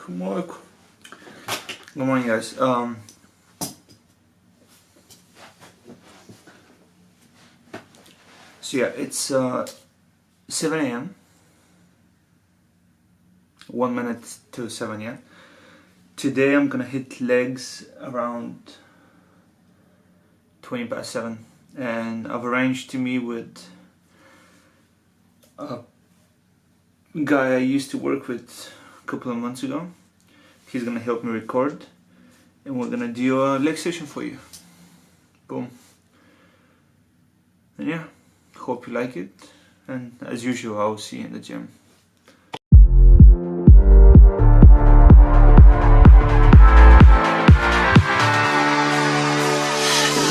Good morning, guys. So yeah, it's 7 a.m. 1 minute to 7, yeah. Today I'm gonna hit legs around 20 past 7, and I've arranged to meet with a guy I used to work with a couple of months ago. He's gonna help me record, and we're gonna do a leg session for you. Boom. And yeah, hope you like it, and as usual I'll see you in the gym.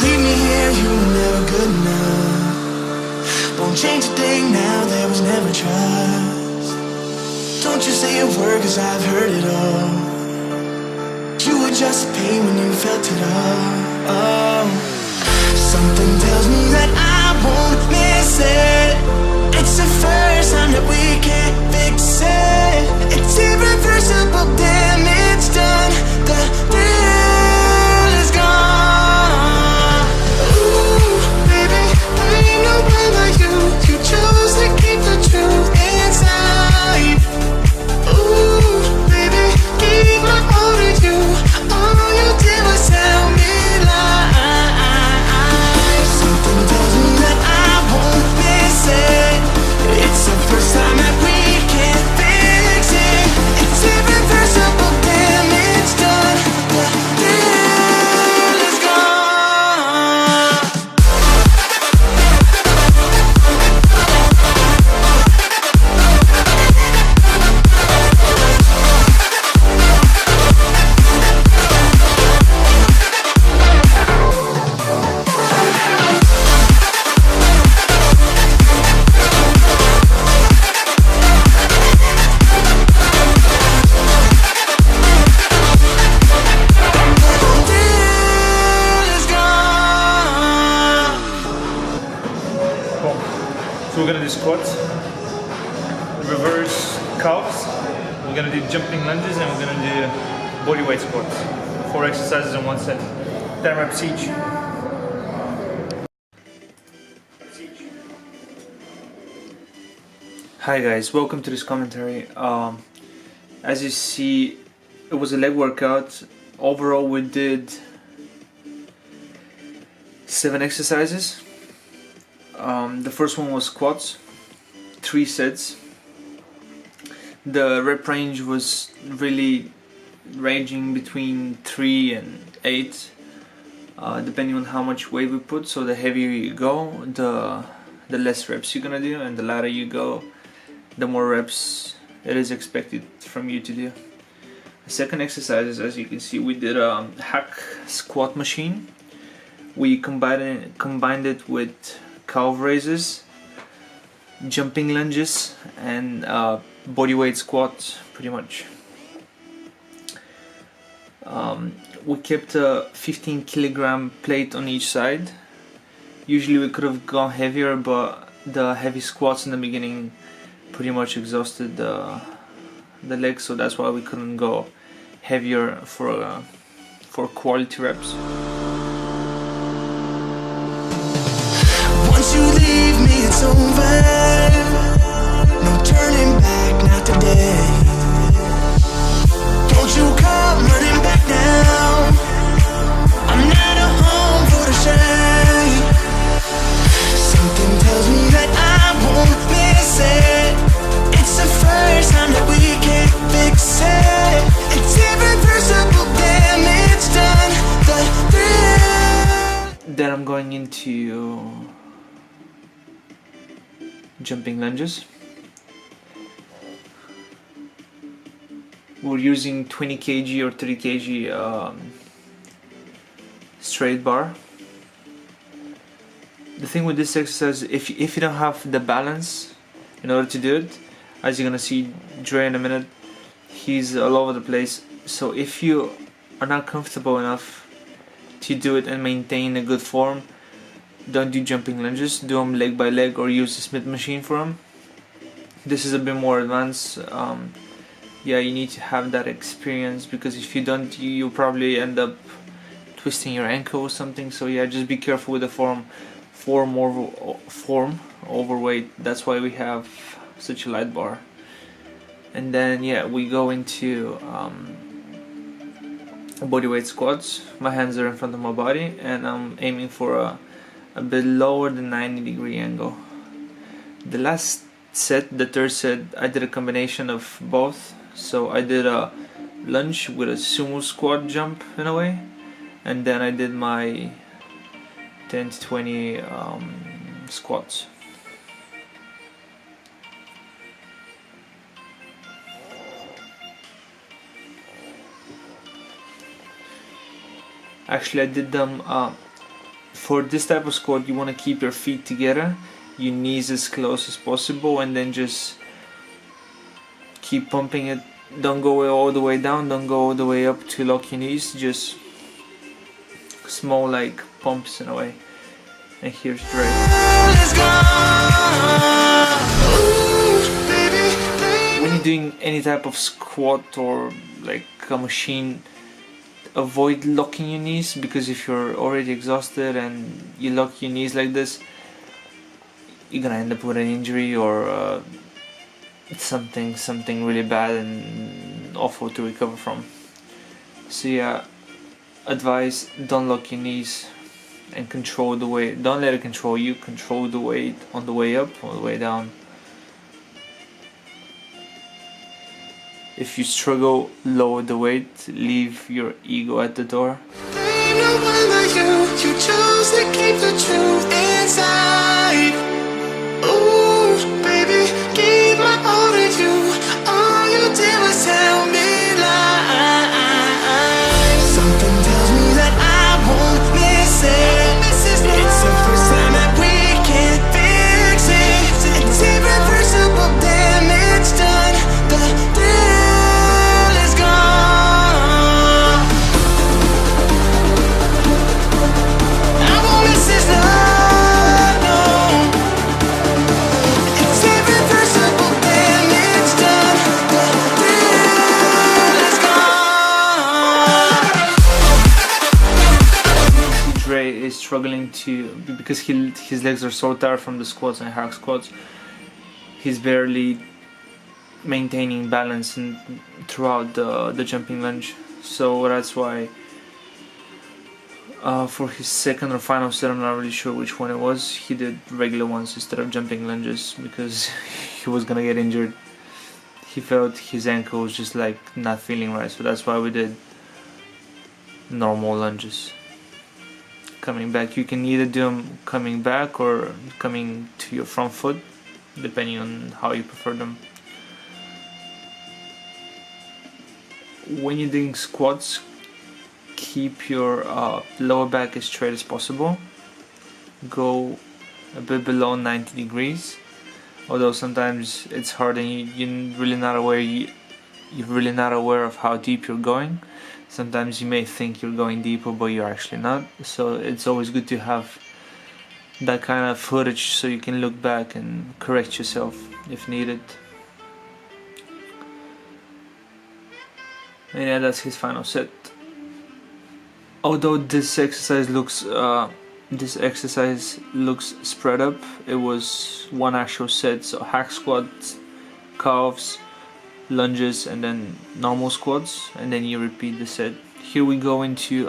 Leave me here, you were never good enough. Won't change a thing now, there was never trust. Don't you say a word, cause I've heard it all. You were just pain when you felt it all. Something tells me that I won't miss it. It's the first time that we can't fix it. It's irreversible damage done. The thrill is gone. Ooh, baby, there ain't no one like you. You chose to keep the truth inside. Ooh, baby, keep my all to you. All you did was tell me lies. Something tells me that I won't miss it. It's the first time that we can't fix it. It's irreversible damage done. The thrill is gone. So we're gonna do squats, reverse calves, we're gonna do jumping lunges, and we're gonna do body weight squats. 4 exercises in one set, 10 reps each. Hi guys, welcome to this commentary. As you see, it was a leg workout. Overall we did 7 exercises. The first one was squats, 3 sets. The rep range was really ranging between 3 and 8, depending on how much weight we put. So the heavier you go, the less reps you're gonna do, and the lighter you go, the more reps it is expected from you to do. The second exercise, as you can see, we did a hack squat machine. We combined it with Calve Raises, jumping lunges, and body weight squats, pretty much. We kept a 15 kilogram plate on each side. Usually we could have gone heavier, but the heavy squats in the beginning pretty much exhausted the legs, so that's why we couldn't go heavier for quality reps. Once you leave me, it's over. No turning back, not today. Don't you come running back now. I'm not a home for the shame. Something tells me that I won't miss it. It's the first time that we can't fix it. It's irreversible damage done. The thrill. Then I'm going into jumping lunges. We're using 20 kg or 30 kg straight bar. The thing with this exercise, if you don't have the balance in order to do it, as you're gonna see Dre in a minute, he's all over the place. So if you are not comfortable enough to do it and maintain a good form, don't do jumping lunges, do them leg by leg or use the Smith machine for them. This is a bit more advanced. yeah, you need to have that experience, because if you don't, you'll probably end up twisting your ankle or something. So yeah, just be careful with the form overweight. That's why we have such a light bar. And then yeah, we go into bodyweight squats. My hands are in front of my body, and I'm aiming for a bit lower than 90-degree angle. The last set, the third set, I did a combination of both. So I did a lunge with a sumo squat jump in a way, and then I did my 10 to 20 squats. Actually, I did them for this type of squat. You want to keep your feet together, your knees as close as possible, and then just keep pumping it. Don't go all the way down, don't go all the way up to lock your knees, just small like pumps in a way. And here's Dre. When you're doing any type of squat or like a machine, avoid locking your knees, because if you're already exhausted and you lock your knees like this, you're gonna end up with an injury or something really bad and awful to recover from. So yeah, advice, don't lock your knees and control the weight. Don't let it control you. Control the weight on the way up, on the way down. If you struggle, lower the weight. Leave your ego at the door. Blame no one but you. You chose to keep the truth inside. Ooh, baby, give my all to you. All you did was tell me lies. Something tells me that I won't miss it. It's the first time that we can't fix it. It's irreversible damage done. The deal is gone. I won't miss this love, no. It's irreversible damage done. The deal is gone. Dre is struggling to, because his legs are so tired from the squats and hack squats, he's barely maintaining balance throughout the jumping lunge. So that's why for his second or final set, I'm not really sure which one it was, he did regular ones instead of jumping lunges, because he was gonna get injured. He felt his ankle was just like not feeling right, so that's why we did normal lunges. Coming back, you can either do them coming back or coming to your front foot, depending on how you prefer them. When you're doing squats, keep your lower back as straight as possible. Go a bit below 90 degrees, although sometimes it's hard and you're really not aware. You're really not aware of how deep you're going. Sometimes you may think you're going deeper, but you're actually not. So it's always good to have that kind of footage so you can look back and correct yourself if needed. And yeah, that's his final set. Although this exercise looks spread up, it was one actual set. So hack squats, calves, lunges, and then normal squats, and then you repeat the set. Here we go into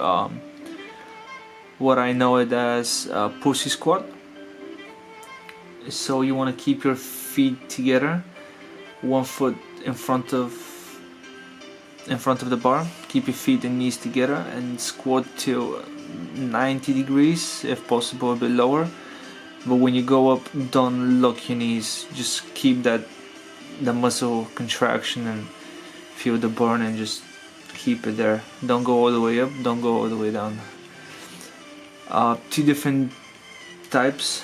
what I know it as a pussy squat. So you want to keep your feet together, one foot in front of the bar. Keep your feet and knees together and squat to 90 degrees, if possible a bit lower. But when you go up, don't lock your knees. Just keep the muscle contraction and feel the burn, and just keep it there. Don't go all the way up, don't go all the way down. Two different types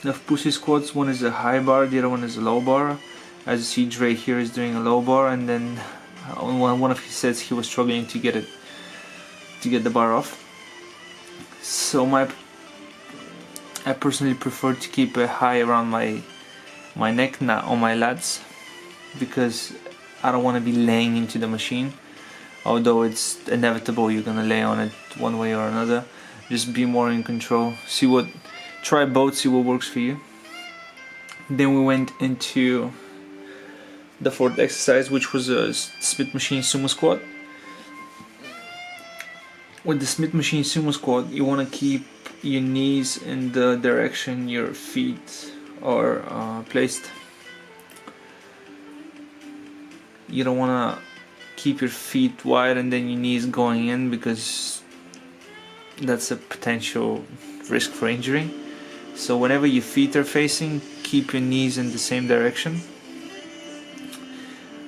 of pussy squats. One is a high bar, the other one is a low bar. As you see, Dre here is doing a low bar, and then on one of his sets he was struggling to get the bar off. So I personally prefer to keep it high around my neck, not on my lats, because I don't want to be laying into the machine, although it's inevitable you're gonna lay on it one way or another. Just be more in control. Try both, see what works for you. Then we went into the fourth exercise, which was a Smith machine sumo squat. With the Smith machine sumo squat, you want to keep your knees in the direction your feet are placed. You don't want to keep your feet wide and then your knees going in, because that's a potential risk for injury. So whenever your feet are facing, keep your knees in the same direction.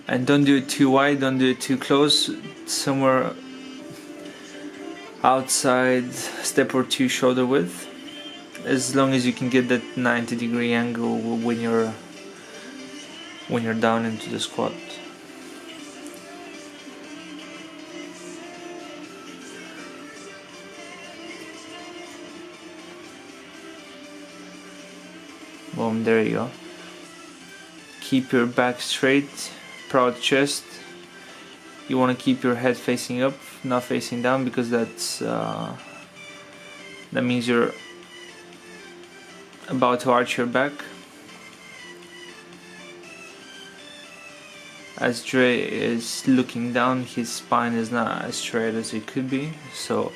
And don't do it too wide, don't do it too close. Somewhere outside step or two shoulder width, as long as you can get that 90-degree angle when you're down into the squat. Boom, there you go. Keep your back straight, proud chest. You want to keep your head facing up, not facing down, because that means you're about to arch your back. As Dre is looking down, his spine is not as straight as it could be, so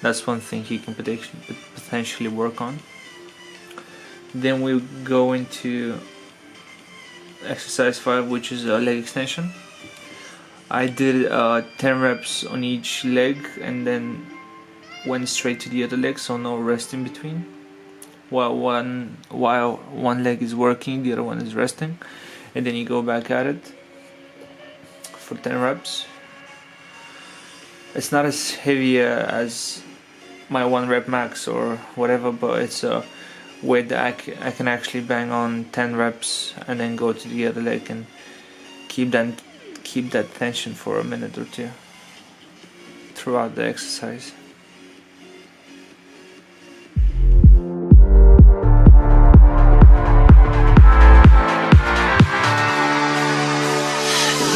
that's one thing he can potentially work on. Then we go into exercise 5, which is a leg extension. I did 10 reps on each leg and then went straight to the other leg, so no rest in between. While one leg is working, the other one is resting, and then you go back at it for 10 reps. It's not as heavy as my 1 rep max or whatever, but it's a weight that I can actually bang on 10 reps and then go to the other leg and keep that tension for a minute or two throughout the exercise.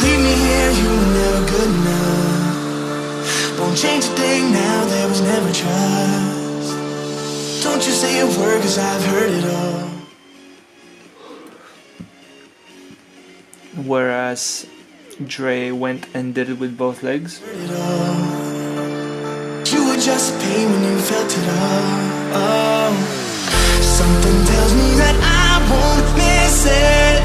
Leave me here, you were never good enough. Won't change a thing now, there was never trust. Don't you say a word, cause I've heard it all. Whereas Dre went and did it with both legs. You were just a pain when you felt it all. Oh. Something tells me that I won't miss it.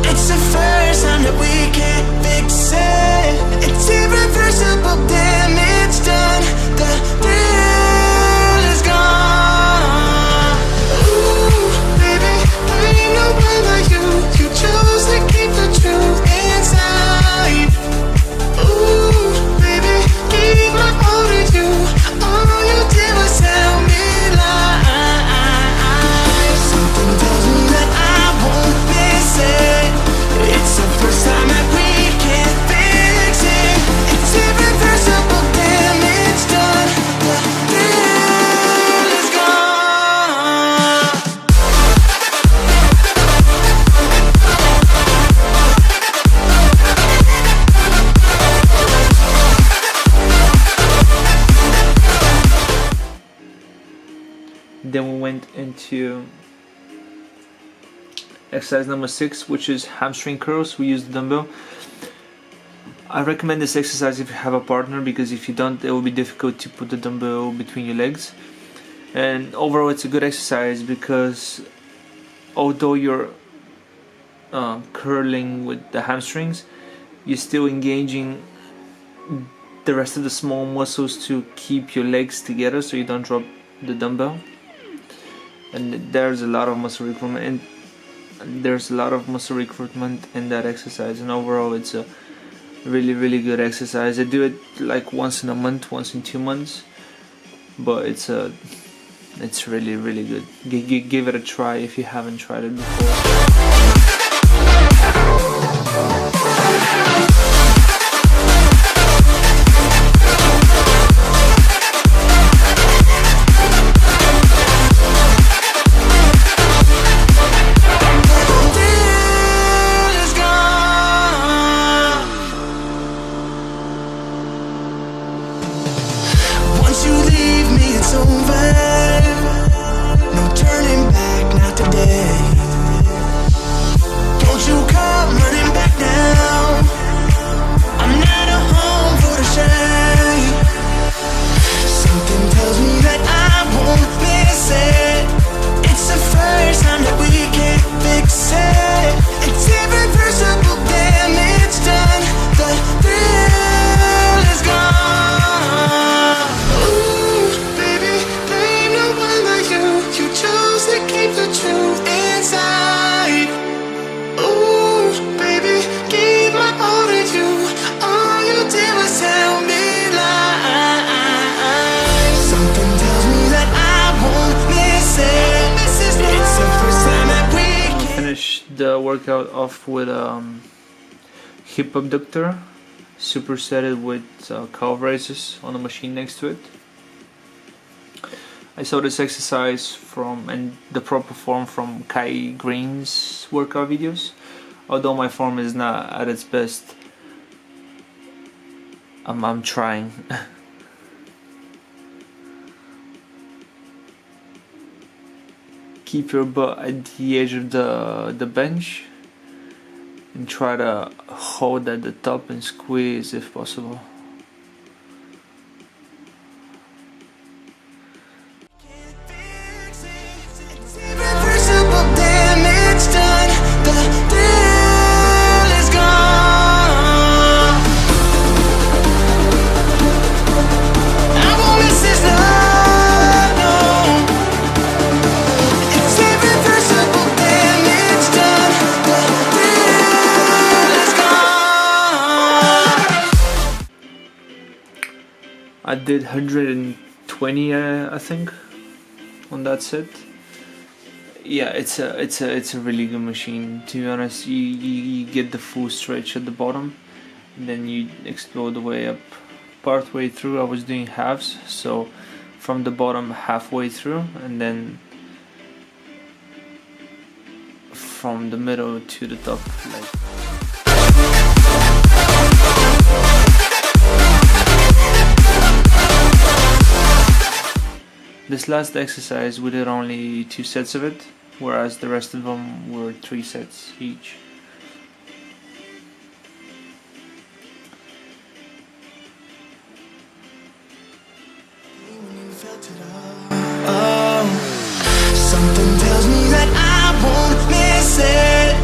It's the first time that we can't fix it. It's irreversible damage done. The thrill is gone. Ooh, baby, there ain't no one like you. You chose to keep the truth inside. Ooh, baby, keep my all to you. All you did was tell me lies. Something tells me that I won't miss it. It's the first time that we can't fix it. It's irreversible damage done. The thrill is gone. Then we went into exercise number 6, which is hamstring curls. We use the dumbbell. I recommend this exercise if you have a partner, because if you don't, it will be difficult to put the dumbbell between your legs. And overall, it's a good exercise because although you're curling with the hamstrings, you're still engaging the rest of the small muscles to keep your legs together so you don't drop the dumbbell. And there's a lot of muscle recruitment, and there's a lot of muscle recruitment in that exercise. And overall, it's a really good exercise. I do it like once in a month, once in 2 months, but it's really good. Give it a try if you haven't tried it before. Thrill is gone. the workout off with hip abductor, supersetted with Calve Raises on the machine next to it. I saw this exercise and the proper form from Kai Green's workout videos. Although my form is not at its best, I'm trying. Keep your butt at the edge of the bench and try to hold at the top and squeeze if possible. I did 120, I think, on that set. Yeah, it's a really good machine. To be honest, you get the full stretch at the bottom, and then you explode the way up. Part way through, I was doing halves, so from the bottom halfway through, and then from the middle to the top, like. This last exercise we did only 2 sets of it, whereas the rest of them were 3 sets each. Something tells me that I won't miss it.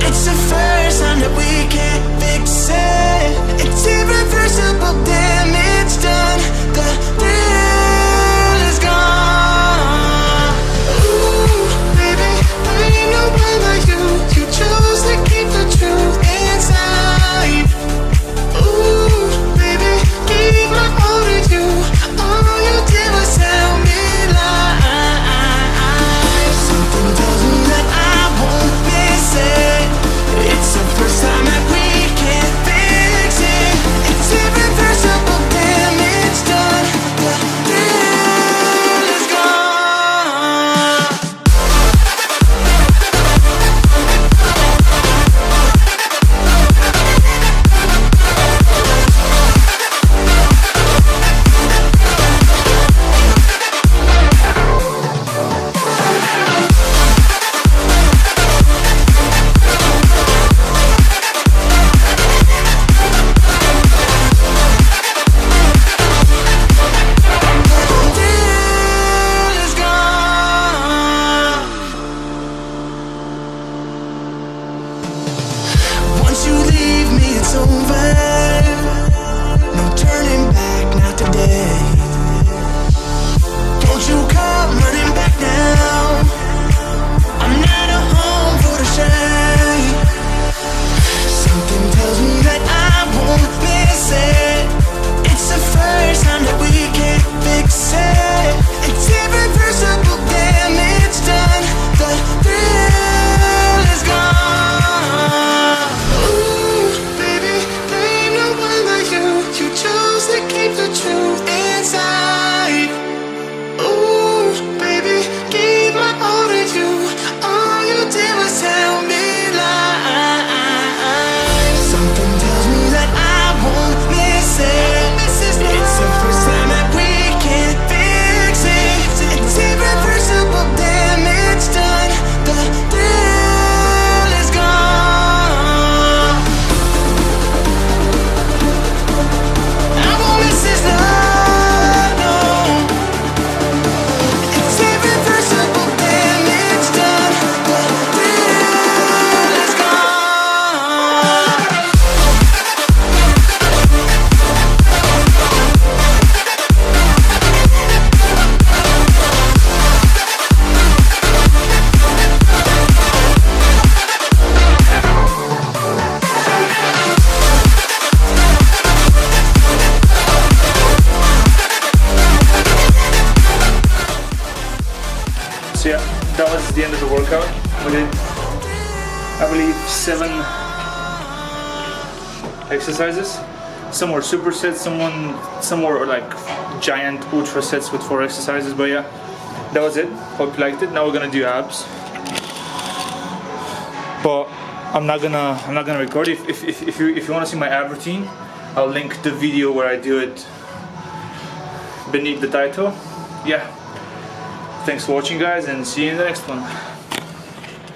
It's the first time that we can't fix it. It's irreversible damage done. The thrill is gone. Ooh, baby, there ain't no one like you. You chose to keep the truth inside. Ooh, baby, keep my hold of you. All you did was tell me lies. Something tells me that I won't miss it. It's the first time that we can't fix it. It's irreversible damage done. The thrill is gone. Once you leave me, it's over. No turning back, not today. Don't you come running back now. I'm not a home for the shame. Something tells me that I won't miss it. It's the first time that we can't fix it. It's irreversible damage done. The thrill is gone. Ooh, baby, there I believe 7 exercises. Some were supersets, some were like giant ultra sets with 4 exercises. But yeah, that was it. Hope you liked it. Now we're gonna do abs. But I'm not gonna record it. If you want to see my ab routine, I'll link the video where I do it beneath the title. Yeah. Thanks for watching, guys, and see you in the next one.